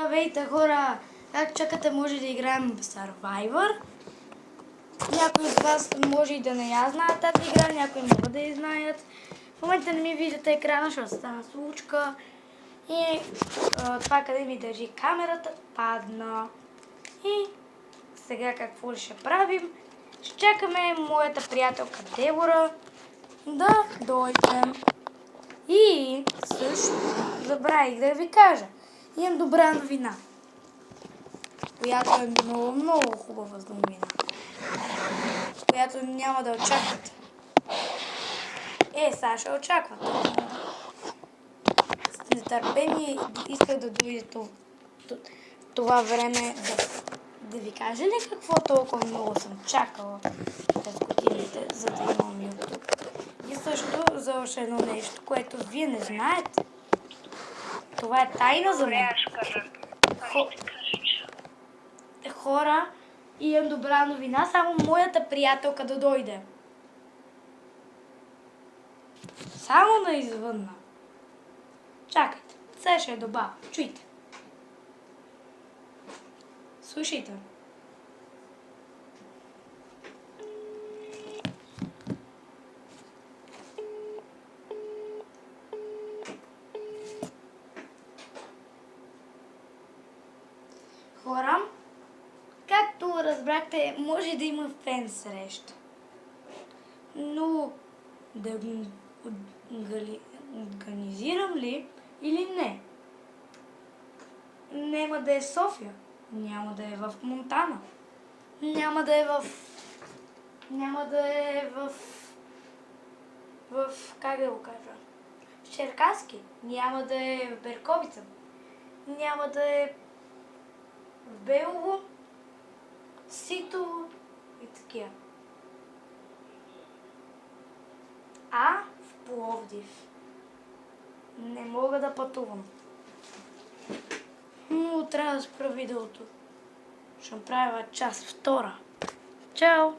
Здравейте, хора! Как чакате, може да играем в Survivor? Някои от вас може и да не я знаят тази игра, някои могат да я знаят. В момента не ми виждате екрана, защото стана случка. И това, къде ми държи камерата, падна. И сега какво ще правим? Ще чакаме моята приятелка Дебора да дойде. И също забравих да ви кажа. Имам добра новина, която е много хубава новина, която няма да очаквате. Сега ще очаквате. С нетърпение исках да дойде това време да ви кажа ли какво толкова много съм чакала през годините, за да имам YouTube. И също за още едно нещо, което вие не знаете. Това е тайна за мен. Хора, имам добра новина, само моята приятелка да дойде. Само на извънна. Чакайте, сега ще я добавя. Чуйте. Слушайте. Хора, както разбрахте, може да има фен среща. Но да организирам ли или не? Няма да е София, няма да е в Монтана, няма да е в как да го кажа, в Черкаски, няма да е в Берковица, няма да е в Белово, Сито и такива. А в Пловдив не мога да пътувам. Но трябва да спра видеото. Ще направя част втора. Чао!